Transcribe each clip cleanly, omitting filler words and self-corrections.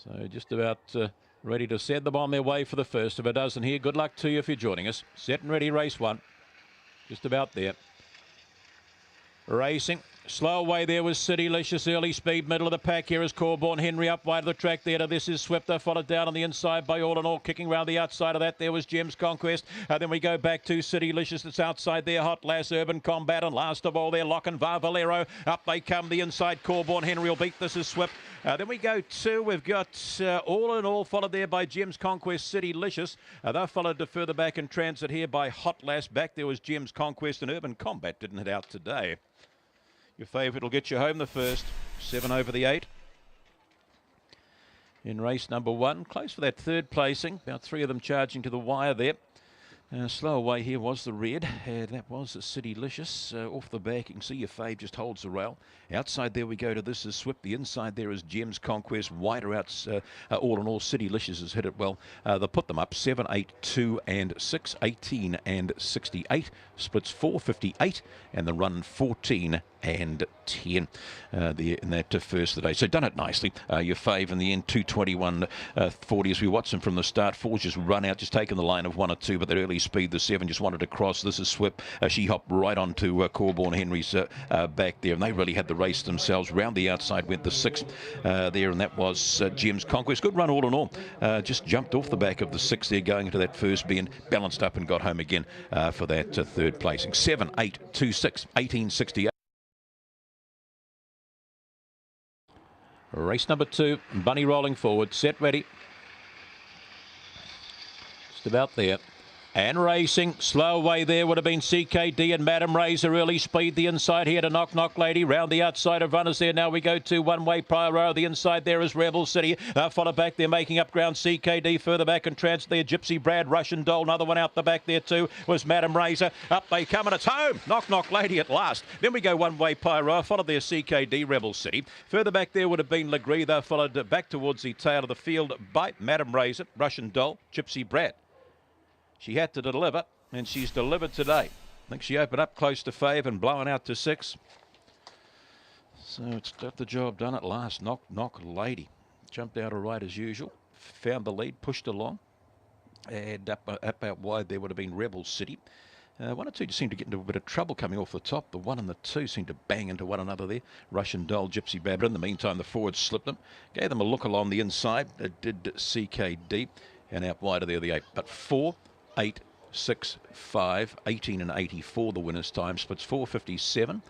So just about ready to send them on their way for the first of a dozen here. Good luck to you if you're joining us. Set and ready, race one. Just about there. Racing. Slow away there was Citylicious. Early speed, middle of the pack. Here is Corborn Henry up wide of the track there. This is Swifter, followed down on the inside by All in All. Kicking round the outside of that, there was Jim's Conquest. Then we go back to Citylicious. It's outside there. Hot Lass, Urban Combat. And last of all there, Lock and Var Valero. Up they come. The inside, Corborn Henry will beat This is Swift. Then we go to, we've got All in All, followed there by Jim's Conquest, Citylicious. They're followed to further back in transit here by Hot Lass. Back there was Jim's Conquest, and Urban Combat didn't head out today. Your favourite will get you home the first. 7 over the 8. In race number 1. Close for that third placing. About 3 of them charging to the wire there. Slow away here was the red. That was Citylicious. Off the back, you can see your fave just holds the rail. Outside there we go to This is Swift. The inside there is Jim's Conquest. Wider out, All in All, Citylicious has hit it well. They'll put them up 7, 8, 2 and 6, 18 and 68. Splits 458 and the run 14 and 10 in that first of the day. So done it nicely. Your fave in the end, 2:21:40 as we watch them from the start. 4's just run out, just taken the line of 1 or 2, but that early speed, the 7 just wanted to cross. This is Swift. She hopped right onto Corborn Henry's back there, and they really had the race themselves. Round the outside went the 6 there, and that was Jim's Conquest. Good run all in all. Just jumped off the back of the 6 there, going into that first bend, balanced up and got home again for that third placing. 7, 8, 2, 6, 1868. Race number 2, Bunny rolling forward, set ready. Just about there. And racing, slow away there would have been CKD and Madam Razor. Early speed, the inside here to Knock Lady. Round the outside of runners there. Now we go to one-way Pyro. The inside there is Rebel City. Followed back there, making up ground, CKD. Further back and transit there, Gypsy Brad, Russian Doll. Another one out the back there too was Madam Razor. Up they come and it's home. Knock Lady at last. Then we go one-way Pyro. Followed there, CKD, Rebel City. Further back there would have been Legree. They followed back towards the tail of the field by Madam Razor, Russian Doll, Gypsy Brad. She had to deliver, and she's delivered today. I think she opened up close to fave and blowing out to 6. So it's got the job done at last. Knock Lady. Jumped out all right as usual. Found the lead, pushed along. And up out wide there would have been Rebel City. 1 or 2 just seemed to get into a bit of trouble coming off the top. The 1 and the 2 seemed to bang into one another there. Russian Doll, Gypsy Brad. In the meantime, the forwards slipped them. Gave them a look along the inside. It did CKD. And out wider there, the 8. But 4, 8, 6, 5, 18 and 84, the winner's time. Splits 4:57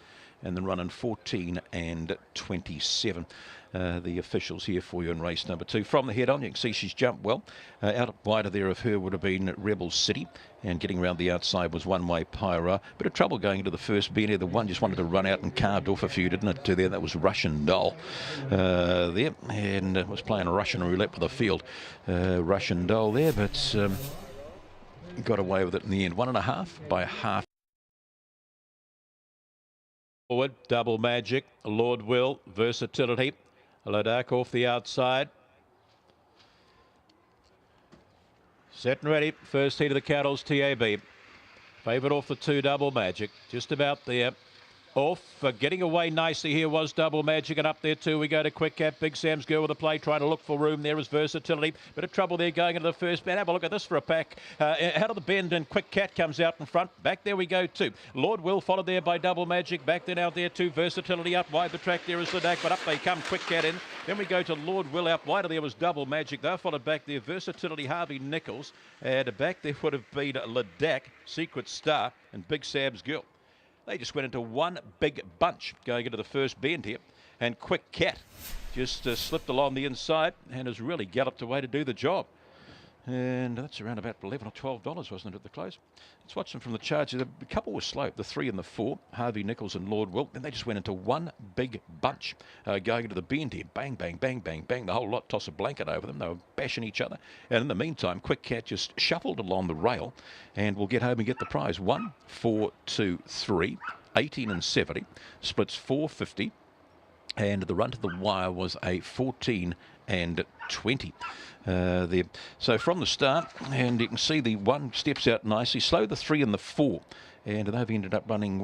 and then running 14 and 27. The officials here for you in race number 2. From the head on, you can see she's jumped well. Out wider there of her would have been Rebel City, and getting around the outside was one-way Pyra. Bit of trouble going into the first bend here. The 1 just wanted to run out and carved off a few, didn't it? There, that was Russian Doll there, and was playing Russian roulette with the field. Russian Doll there, but got away with it in the end. 1.5 by half. Forward, Double Magic, Lord Will, Versatility, Ladak off the outside. Set and ready, first heat of the Cattles, TAB. Favourite off the 2, Double Magic, just about there. Off, getting away nicely here was Double Magic, and up there too we go to Quick Cat. Big Sam's girl with a play, trying to look for room. There is Versatility. Bit of trouble there going into the first bend. Have a look at this for a pack. Out of the bend, and Quick Cat comes out in front. Back there we go too. Lord Will followed there by Double Magic. Back then out there too. Versatility up wide the track. There is Ladak, but up they come. Quick Cat in. Then we go to Lord Will. Out wider there was Double Magic. They followed back there Versatility, Harvey Nichols, and back there would have been Ladak, Secret Star, and Big Sam's girl. They just went into one big bunch going into the first bend here. And Quick Cat just slipped along the inside and has really galloped away to do the job. And that's around about $11 or $12, wasn't it, at the close? Let's watch them from the charges. The couple were slow, the 3 and the 4, Harvey Nichols and Lord Will. Then they just went into one big bunch going into the bend here. Bang, bang, bang, bang, bang. The whole lot toss a blanket over them. They were bashing each other. And in the meantime, Quick Cat just shuffled along the rail and will get home and get the prize. 1, 4, 2, 3, 18 and 70. Splits 450. And the run to the wire was a 14 and 20 there. So from the start, and you can see the 1 steps out nicely, slow the 3 and the 4, and they've ended up running,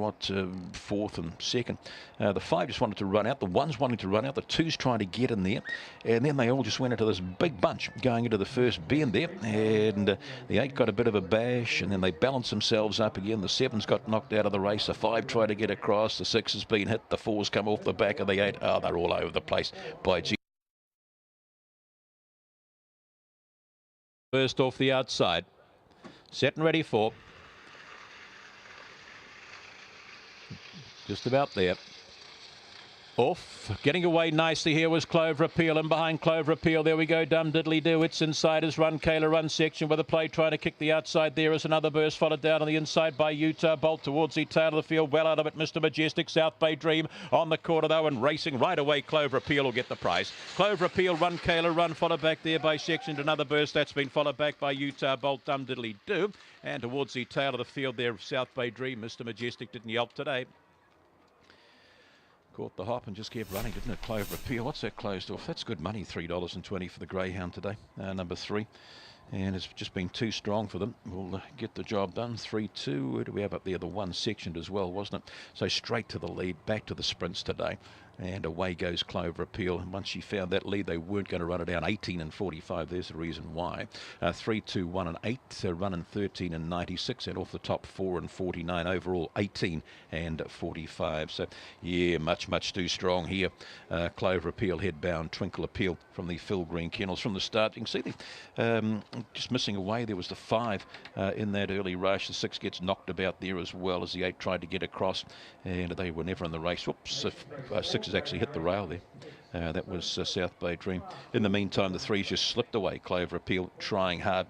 fourth and second. The 5 just wanted to run out, the 1's wanting to run out, the 2's trying to get in there, and then they all just went into this big bunch going into the first bend there, and the 8 got a bit of a bash, and then they balanced themselves up again. The 7's got knocked out of the race, the 5 tried to get across, the 6 has been hit, the 4's come off the back of the 8. Oh, they're all over the place by G. First off the outside, set and ready for. Just about there. Off, getting away nicely here was Clover Appeal, and behind Clover Appeal, there we go, Dum Diddly Do. It's inside his Run Kayla Run section with a play trying to kick the outside. There is another burst followed down on the inside by Utah Bolt towards the tail of the field. Well out of it, Mr. Majestic, South Bay Dream on the quarter though, and racing right away. Clover Appeal will get the prize. Clover Appeal, Run Kayla Run, followed back there by section. Another burst that's been followed back by Utah Bolt, Dum Diddly Do, and towards the tail of the field there, South Bay Dream. Mr. Majestic didn't yelp today. Caught the hop and just kept running, didn't it? Clover Appeal. What's that closed off? That's good money, $3.20 for the Greyhound today, number 3. And it's just been too strong for them. We'll get the job done. 3-2. Where do we have up there? The 1 sectioned as well, wasn't it? So straight to the lead, back to the sprints today. And away goes Clover Appeal. And once she found that lead, they weren't going to run it down. 18 and 45. There's the reason why. 3, 2, 1 and 8. Running 13 and 96. And off the top 4 and 49. Overall 18 and 45. So yeah, much too strong here. Clover Appeal headbound. Twinkle Appeal from the Phil Green Kennels from the start. You can see the just missing away. There was the 5 in that early rush. The 6 gets knocked about there as well as the 8 tried to get across, and they were never in the race. Whoops, 6 has actually hit the rail there. That was South Bay Dream. In the meantime, the 3's just slipped away. Clover Appeal trying hard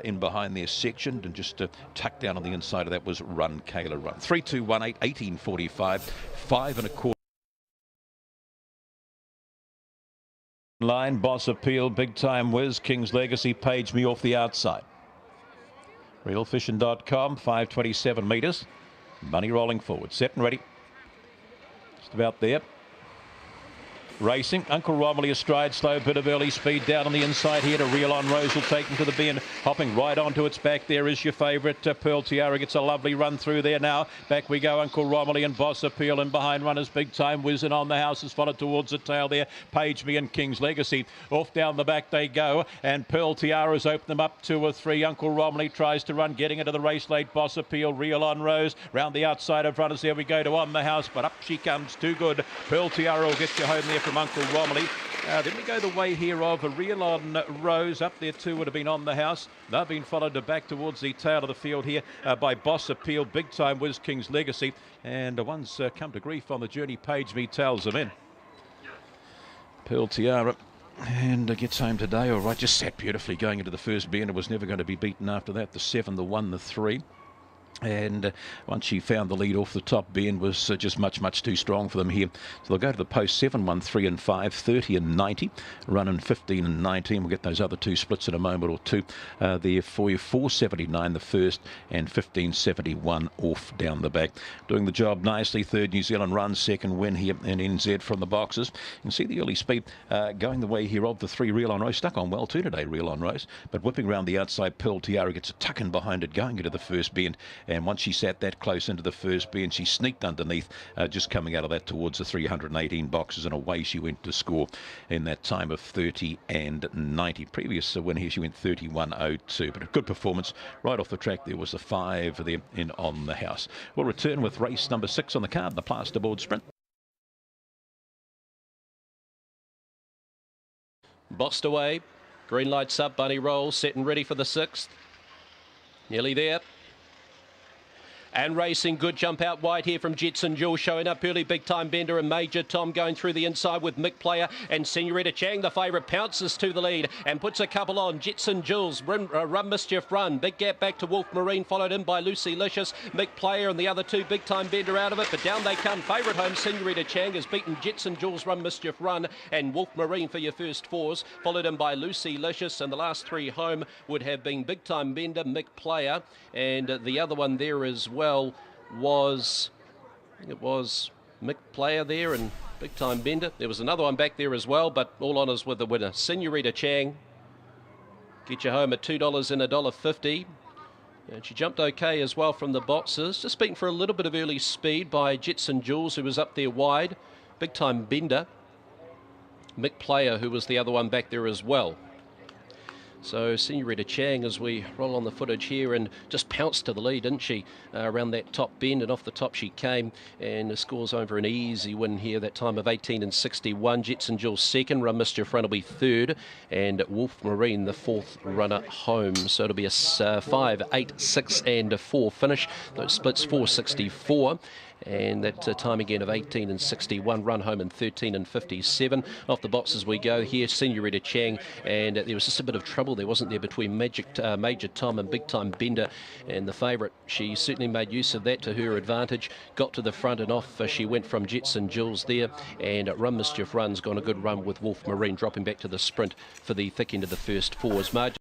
in behind their section, and just tucked down on the inside of that was Run Kayla Run. 3, 2, 1, 8, 18.45, 5 1/4. Line, Boss Appeal, Big Time Whiz, King's Legacy, Page Me off the outside. Realfishing.com, 527 metres. Money rolling forward. Set and ready. Just about there. Racing, Uncle Romilly astride, slow bit of early speed down on the inside here to Real On Rose, will take him to the bend, hopping right onto its back. There is your favourite, Pearl Tiara, gets a lovely run through there now. Back we go, Uncle Romilly and Boss Appeal, and behind runners Big Time Whiz, and on the house is followed towards the tail there, Page Me and King's Legacy. Off down the back they go, and Pearl Tiara's opened them up 2 or 3. Uncle Romilly tries to run, getting into the race late. Boss Appeal, Real On Rose, round the outside of runners. There we go to On the House, but up she comes, too good. Pearl Tiara will get you home there from Uncle Romilly. Then we go the way here of a Real On Rose. Up there too would have been On the House. They've been followed back towards the tail of the field here by Boss Appeal, Big Time Whiz, King's Legacy. And one's come to grief on the journey. Page Me tails them in. Pearl Tiara and gets home today. All right, just sat beautifully going into the first bend. It was never going to be beaten after that. The 7, the 1, the 3. And once she found the lead off the top, bend was just much too strong for them here. So they'll go to the post 7, 1, 3 and 5, 30 and 90, running 15 and 19. We'll get those other 2 splits in a moment or two there for you. 479 the first and 1571 off down the back. Doing the job nicely. 3rd New Zealand run, 2nd win here in NZ from the boxes. You can see the early speed going the way here of the 3 Real On Rose. Stuck on well too today, Real On Rose. But whipping around the outside, Pearl Tiara gets a tuck in behind it, going into the first bend. And once she sat that close into the first bend, she sneaked underneath, just coming out of that towards the 318 boxes, and away she went to score in that time of 30 and 90. Previous win here, she went 31.02, but a good performance right off the track. There was a 5 there in On the House. We'll return with race number 6 on the card, the Plasterboard Sprint. Bossed away, green lights up, bunny roll, set and ready for the 6th. Nearly there. And racing, good jump out wide here from Jetson Jules, showing up early. Big Time Bender and Major Tom going through the inside with Mick Player, and Senorita Chang, the favourite, pounces to the lead and puts a couple on. Jetson Jules, Run Mischief Run, big gap back to Wolf Marine, followed in by Citylicious. Mick Player and the other 2, Big Time Bender out of it, but down they come. Favourite home, Senorita Chang, has beaten Jetson Jules, Run Mischief Run, and Wolf Marine for your first 4s, followed in by Citylicious, and the last 3 home would have been Big Time Bender, Mick Player, and the other one there as well was, I think it was Mick Player there and Big Time Bender. There was another one back there as well, but all honours with the winner. Senorita Chang, get you home at $2 and $1.50. And she jumped okay as well from the boxes. Just beaten for a little bit of early speed by Jetson Jules, who was up there wide. Big Time Bender. Mick Player, who was the other one back there as well. So Senorita Chang, as we roll on the footage here, and just pounced to the lead, didn't she, around that top bend, and off the top she came, and the scores over an easy win here, that time of 18.61. Jetson Jules second, Run Mischief Run will be third, and Wolf Marine the fourth runner home. So it'll be a 5, 8, 6 and 4 finish. Those splits 4.64. And that time again of 18.61, run home in 13.57. Off the boxes we go here, Senorita Chang, and there was just a bit of trouble there, wasn't there, between Major Tom and Big Time Bender, and the favourite, she certainly made use of that to her advantage, got to the front and off she went from Jetson Jules there, and Run Mischief Run's gone a good run with Wolf Marine, dropping back to the sprint for the thick end of the first fours. Margin